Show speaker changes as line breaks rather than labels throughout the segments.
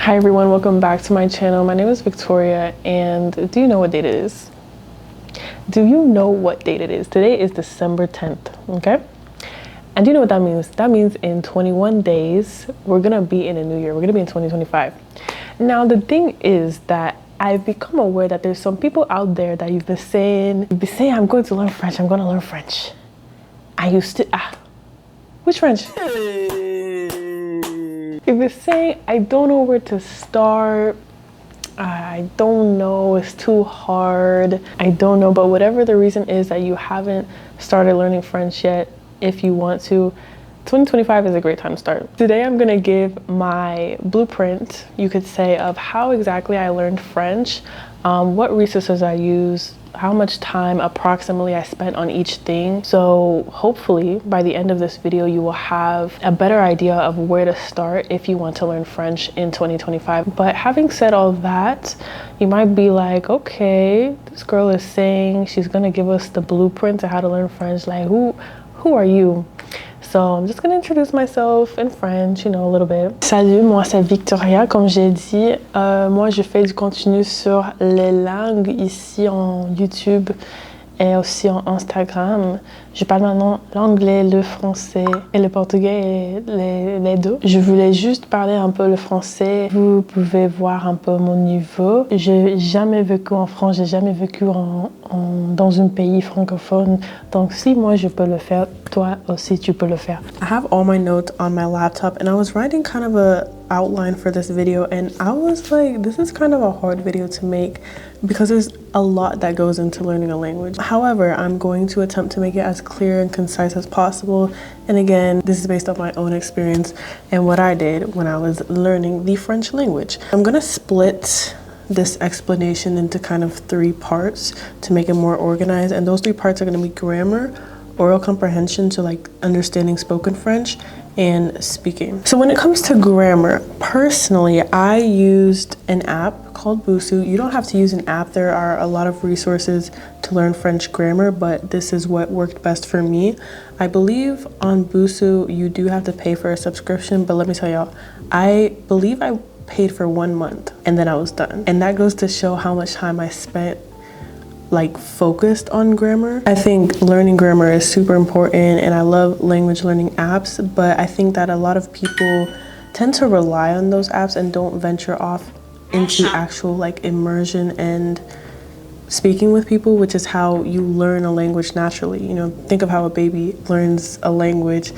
Hi everyone, welcome back to my channel. My name is Victoria, and do you know what date it is? Do you know what date it is? Today is December 10th, okay? And do you know what that means? That means in 21 days, we're gonna be in a new year. We're gonna be in 2025. Now, the thing is that I've become aware that there's some people out there that you've been saying, I'm going to learn French, I'm gonna learn French. And you still, which French? If you're saying, I don't know where to start, I don't know, it's too hard, I don't know, but whatever the reason is that you haven't started learning French yet, if you want to, 2025 is a great time to start. Today I'm gonna give my blueprint, you could say, of how exactly I learned French, what resources I use, how much time approximately I spent on each thing. So hopefully by the end of this video, you will have a better idea of where to start if you want to learn French in 2025. But having said all that, you might be like, okay, this girl is saying she's gonna give us the blueprint to how to learn French. Like, who are you? So I'm just gonna introduce myself in French, you know, a little bit. Salut, moi c'est Victoria, comme j'ai dit. Moi je fais du contenu sur les langues ici en YouTube et aussi en Instagram. Je parle maintenant l'anglais, le français et le portugais, les deux. Je voulais juste parler un peu le français. Vous pouvez voir un peu mon niveau. J'ai jamais vécu en France, j'ai jamais vécu dans un pays francophone. Donc si moi je peux le faire, toi aussi tu peux le faire. I have all my notes on my laptop and I was writing kind of a outline for this video, and I was like, this is kind of a hard video to make because there's a lot that goes into learning a language. However, I'm going to attempt to make it as clear and concise as possible. And again, this is based on my own experience and what I did when I was learning the French language. I'm gonna split this explanation into kind of 3 parts to make it more organized, and those 3 parts are going to be grammar, oral comprehension, so like understanding spoken French, and speaking. So when it comes to grammar, personally, I used an app called Busuu. You don't have to use an app. There are a lot of resources to learn French grammar, but this is what worked best for me. I believe on Busuu, you do have to pay for a subscription, but let me tell y'all, I believe I paid for 1 month and then I was done. And that goes to show how much time I spent like focused on grammar. I think learning grammar is super important, and I love language learning apps, but I think that a lot of people tend to rely on those apps and don't venture off into actual like immersion and speaking with people, which is how you learn a language naturally. You know, think of how a baby learns a language.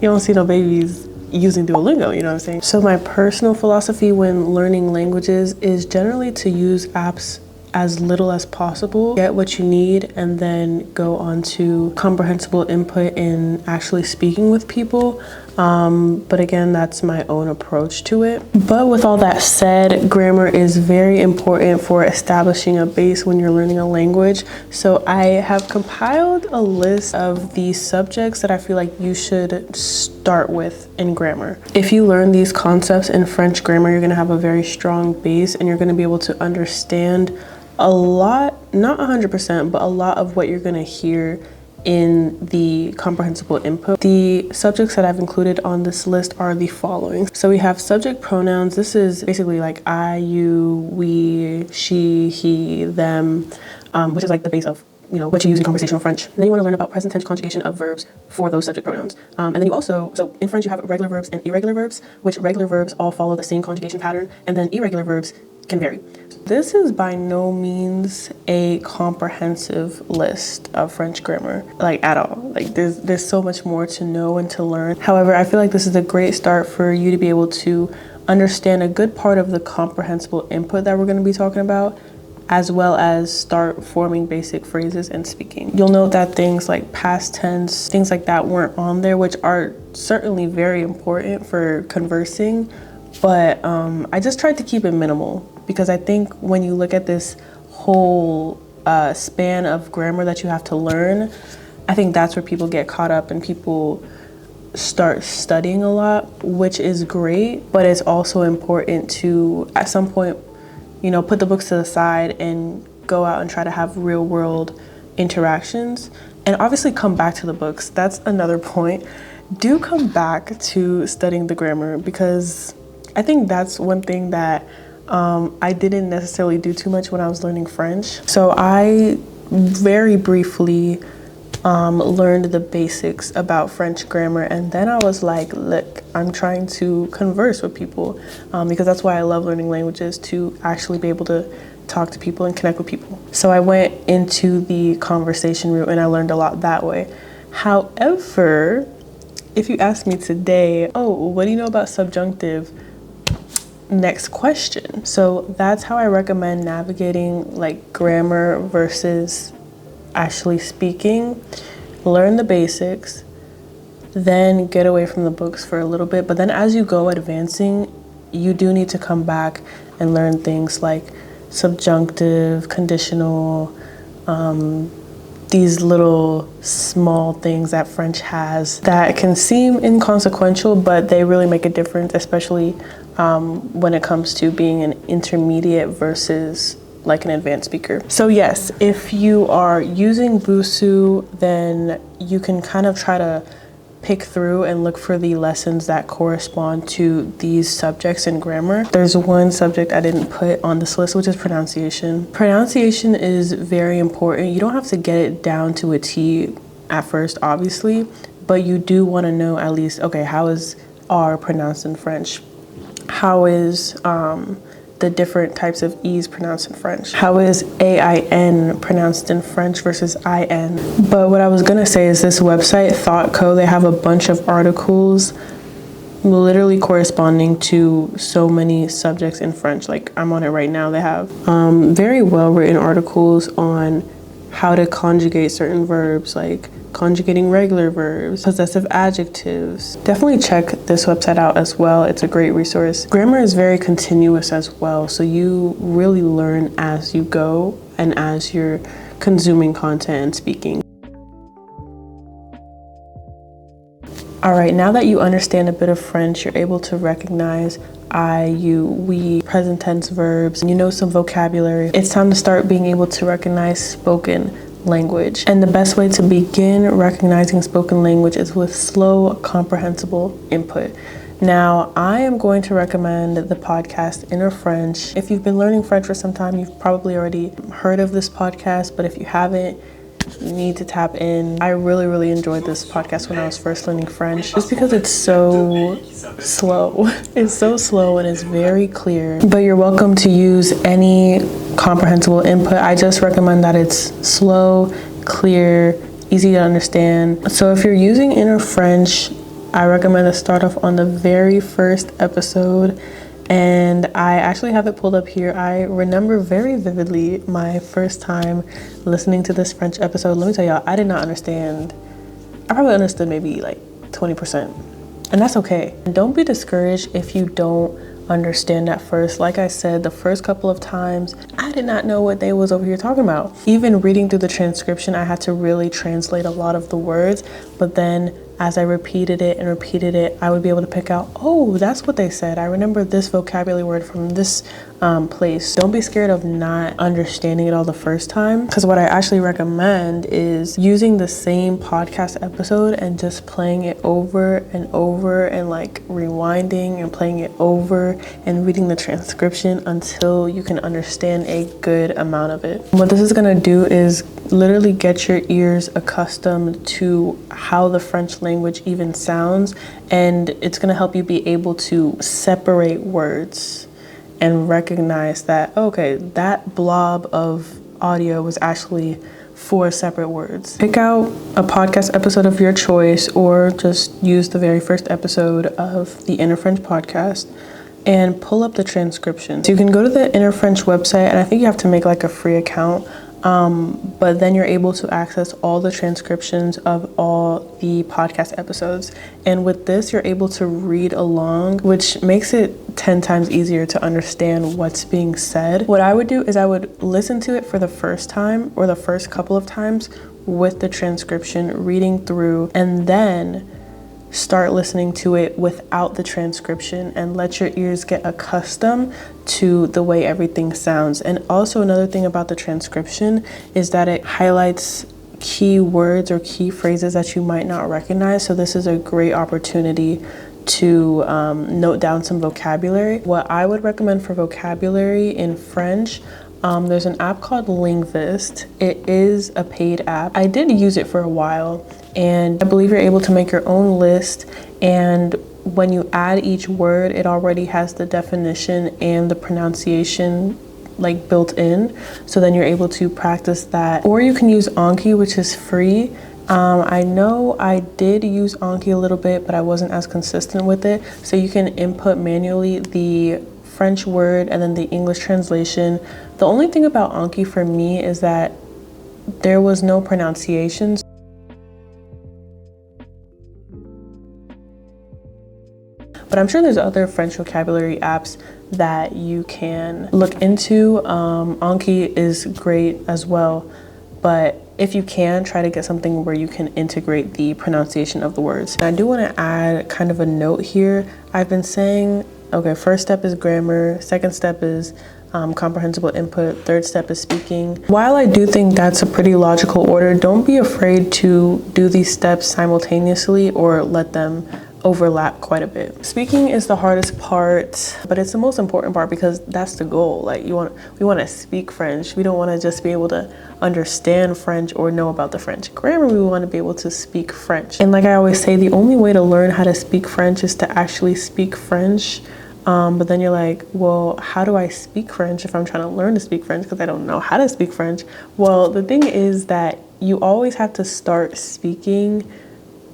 You don't see no babies using Duolingo, you know what I'm saying? So my personal philosophy when learning languages is generally to use apps as little as possible, get what you need, and then go on to comprehensible input in actually speaking with people. But again, that's my own approach to it. But with all that said, grammar is very important for establishing a base when you're learning a language. So I have compiled a list of the subjects that I feel like you should start with in grammar. If you learn these concepts in French grammar, you're gonna have a very strong base, and you're gonna be able to understand a lot, not 100%, but a lot of what you're gonna hear in the comprehensible input. The subjects that I've included on this list are the following. So we have subject pronouns. This is basically like I, you, we, she, he, them, which is like the base of, you know, what you use in conversational French. And then you want to learn about present tense conjugation of verbs for those subject pronouns. And then you also, so in French you have regular verbs and irregular verbs, which regular verbs all follow the same conjugation pattern, and then irregular verbs can vary. This is by no means a comprehensive list of French grammar, like at all. Like there's so much more to know and to learn. However, I feel like this is a great start for you to be able to understand a good part of the comprehensible input that we're going to be talking about, as well as start forming basic phrases and speaking. You'll note that things like past tense, things like that weren't on there, which are certainly very important for conversing, but I just tried to keep it minimal, because I think when you look at this whole span of grammar that you have to learn, I think that's where people get caught up and people start studying a lot, which is great, but it's also important to, at some point, you know, put the books to the side and go out and try to have real world interactions, and obviously come back to the books. That's another point. Do come back to studying the grammar, because I think that's one thing that I didn't necessarily do too much when I was learning French. So I very briefly learned the basics about French grammar, and then I was like, look, I'm trying to converse with people because that's why I love learning languages, to actually be able to talk to people and connect with people. So I went into the conversation route and I learned a lot that way. However, if you ask me today, oh, what do you know about subjunctive? Next question. So that's how I recommend navigating like grammar versus actually speaking. Learn the basics, then get away from the books for a little bit. But then as you go advancing, you do need to come back and learn things like subjunctive, conditional, these little small things that French has that can seem inconsequential, but they really make a difference, especially when it comes to being an intermediate versus like an advanced speaker. So yes, if you are using Busuu, then you can kind of try to pick through and look for the lessons that correspond to these subjects in grammar. There's one subject I didn't put on this list, which is pronunciation. Pronunciation is very important. You don't have to get it down to a T at first, obviously, but you do want to know at least, okay, how is R pronounced in French? How is the different types of E's pronounced in French? How is AIN pronounced in French versus IN? But what I was gonna say is this website, backkk, they have a bunch of articles literally corresponding to so many subjects in French. Like I'm on it right now. They have very well written articles on how to conjugate certain verbs, like conjugating regular verbs, possessive adjectives. Definitely check this website out as well. It's a great resource. Grammar is very continuous as well, so you really learn as you go and as you're consuming content and speaking. All right, now that you understand a bit of French, you're able to recognize I, you, we, present tense verbs, and you know some vocabulary. It's time to start being able to recognize spoken language. And the best way to begin recognizing spoken language is with slow, comprehensible input. Now, I am going to recommend the podcast Inner French. If you've been learning French for some time, you've probably already heard of this podcast, but if you haven't, you need to tap in. I really enjoyed this podcast when I was first learning French, just because it's so slow. It's so slow and it's very clear, but you're welcome to use any comprehensible input. I just recommend that it's slow, clear, easy to understand. So if you're using Inner French, I recommend to start off on the very first episode. And I actually have it pulled up here. I remember very vividly my first time listening to this French episode. Let me tell y'all, I did not understand. I probably understood maybe like 20%. And that's okay. And don't be discouraged if you don't understand at first. Like I said, the first couple of times, I did not know what they was over here talking about. Even reading through the transcription, I had to really translate a lot of the words. But then as I repeated it, I would be able to pick out, oh, that's what they said. I remember this vocabulary word from this place. Don't be scared of not understanding it all the first time, because what I actually recommend is using the same podcast episode and just playing it over and over and like rewinding and playing it over and reading the transcription until you can understand a good amount of it. What this is gonna do is literally get your ears accustomed to how the French language even sounds, and it's going to help you be able to separate words and recognize that, okay, that blob of audio was actually 4 separate words. Pick out a podcast episode of your choice, or just use the very first episode of the Inner French podcast and pull up the transcription. So you can go to the Inner French website, and I think you have to make like a free account. But then you're able to access all the transcriptions of all the podcast episodes. And with this, you're able to read along, which makes it 10 times easier to understand what's being said. What I would do is I would listen to it for the first time or the first couple of times with the transcription, reading through, and then start listening to it without the transcription and let your ears get accustomed to the way everything sounds. And also another thing about the transcription is that it highlights key words or key phrases that you might not recognize. So this is a great opportunity to note down some vocabulary. What I would recommend for vocabulary in French, there's an app called Linguist. It is a paid app. I did use it for a while, and I believe you're able to make your own list, and when you add each word, it already has the definition and the pronunciation like built in, so then you're able to practice that. Or you can use Anki, which is free. I know I did use Anki a little bit, but I wasn't as consistent with it. So you can input manually the French word and then the English translation. The only thing about Anki for me is that there was no pronunciations. But I'm sure there's other French vocabulary apps that you can look into. Anki is great as well, but if you can, try to get something where you can integrate the pronunciation of the words. And I do want to add kind of a note here. I've been saying, okay, first step is grammar, second step is comprehensible input, third step is speaking. While I do think that's a pretty logical order, don't be afraid to do these steps simultaneously or let them overlap quite a bit. Speaking is the hardest part, but it's the most important part because that's the goal. Like we want to speak French. We don't want to just be able to understand French or know about the French grammar. We want to be able to speak French. And like I always say, the only way to learn how to speak French is to actually speak French. But then you're like, well, how do I speak French if I'm trying to learn to speak French because I don't know how to speak French? Well, the thing is that you always have to start speaking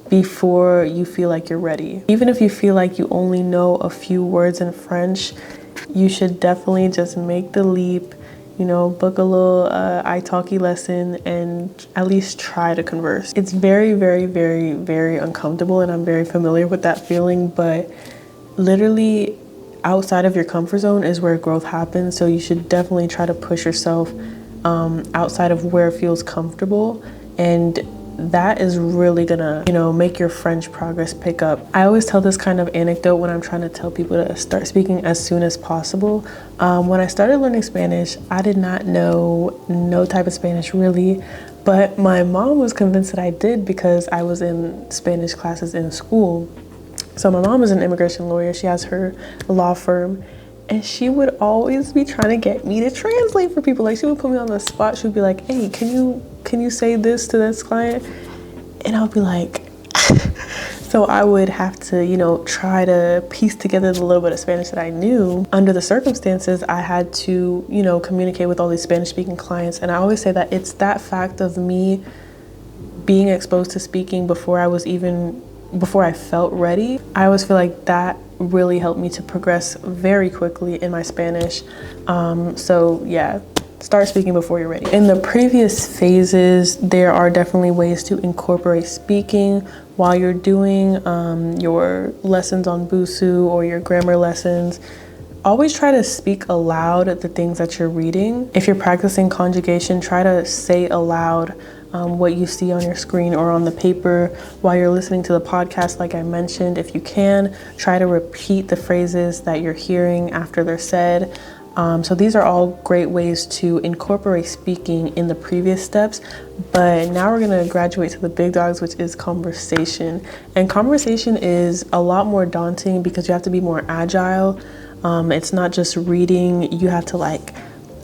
before you feel like you're ready. Even if you feel like you only know a few words in French, you should definitely just make the leap, book a little italki lesson and at least try to converse. It's very, very, very, very uncomfortable, and I'm very familiar with that feeling, but literally outside of your comfort zone is where growth happens. So you should definitely try to push yourself outside of where it feels comfortable, and that is really gonna, make your French progress pick up. I always tell this kind of anecdote when I'm trying to tell people to start speaking as soon as possible. When I started learning Spanish, I did not know no type of Spanish really, but my mom was convinced that I did because I was in Spanish classes in school. So my mom is an immigration lawyer. She has her law firm, and she would always be trying to get me to translate for people. Like she would put me on the spot. She would be like, hey, can you say this to this client? And I would be like, so I would have to, try to piece together the little bit of Spanish that I knew. Under the circumstances, I had to, communicate with all these Spanish speaking clients. And I always say that it's that fact of me being exposed to speaking before I felt ready. I always feel like that really helped me to progress very quickly in my Spanish. So yeah, start speaking before you're ready. In the previous phases, there are definitely ways to incorporate speaking while you're doing your lessons on Busu or your grammar lessons. Always try to speak aloud the things that you're reading. If you're practicing conjugation, try to say aloud what you see on your screen or on the paper while you're listening to the podcast. Like I mentioned, if you can, try to repeat the phrases that you're hearing after they're said. So these are all great ways to incorporate speaking in the previous steps. But now we're gonna graduate to the big dogs, which is conversation. And conversation is a lot more daunting because you have to be more agile. It's not just reading. You have to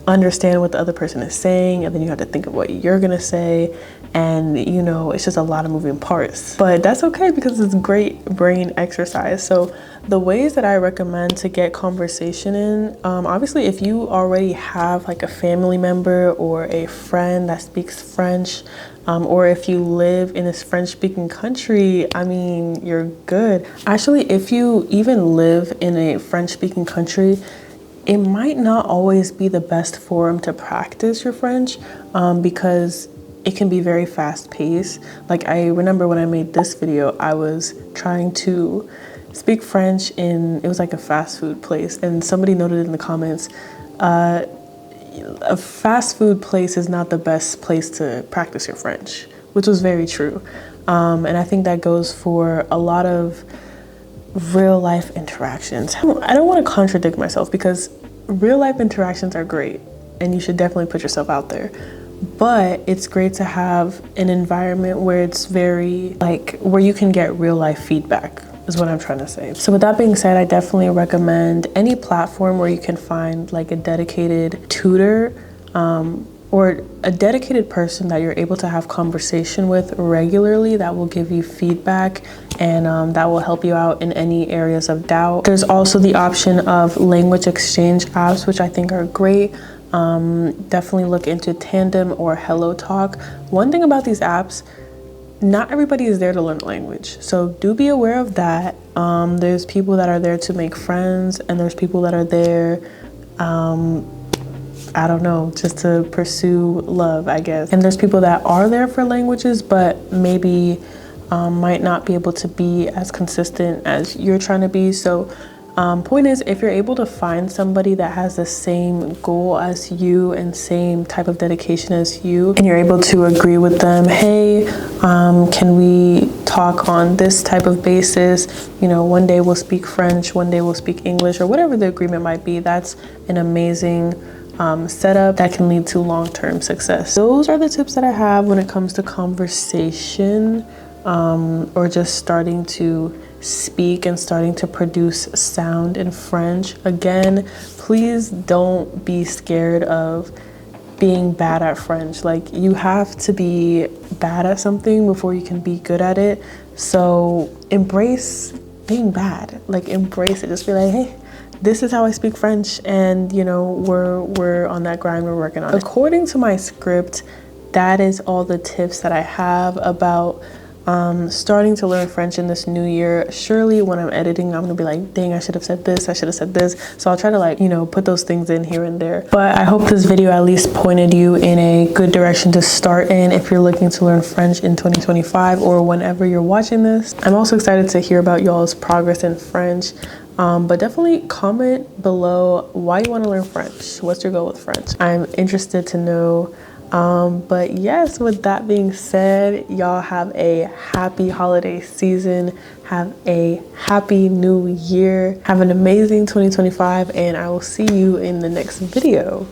understand what the other person is saying, and then you have to think of what you're gonna say, and it's just a lot of moving parts. But that's okay because it's great brain exercise. So the ways that I recommend to get conversation in, obviously if you already have a family member or a friend that speaks French, or if you live in this French speaking country, you're good. Actually, if you even live in a French speaking country, it might not always be the best forum to practice your French because it can be very fast paced. I remember when I made this video, I was trying to speak French it was a fast food place, and somebody noted in the comments, a fast food place is not the best place to practice your French, which was very true. And I think that goes for a lot of real life interactions. I don't want to contradict myself because real life interactions are great and you should definitely put yourself out there. But it's great to have an environment where it's very where you can get real life feedback. is what I'm trying to say. So with that being said, I definitely recommend any platform where you can find like a dedicated tutor, or a dedicated person that you're able to have conversation with regularly that will give you feedback and that will help you out in any areas of doubt. There's also the option of language exchange apps, which I think are great. Definitely look into Tandem or HelloTalk. One thing about these apps, not everybody is there to learn the language, so do be aware of that. There's people that are there to make friends, and there's people that are there, I don't know, just to pursue love, I guess. And there's people that are there for languages, but maybe might not be able to be as consistent as you're trying to be. So point is, if you're able to find somebody that has the same goal as you and same type of dedication as you, and you're able to agree with them, hey, can we talk on this type of basis? You know, one day we'll speak French, one day we'll speak English, or whatever the agreement might be. That's an amazing setup that can lead to long-term success. Those are the tips that I have when it comes to conversation, or just starting to speak and starting to produce sound in French. Again, please don't be scared of being bad at French. Like, you have to be bad at something before you can be good at it. So embrace being bad. Like, embrace it. Just be like, hey, this is how I speak French, and you know, we're on that grind, we're working on it. According to my script, that is all the tips that I have about starting to learn French in this new year. Surely when I'm editing, I'm gonna be like, dang, I should have said this, I should have said this. So I'll try to, like, you know, put those things in here and there. But I hope this video at least pointed you in a good direction to start in if you're looking to learn French in 2025 or whenever you're watching this. I'm also excited to hear about y'all's progress in French. But definitely comment below why you want to learn French. What's your goal with French? I'm interested to know. But yes, with that being said, y'all have a happy holiday season. Have a happy new year. Have an amazing 2025, and I will see you in the next video.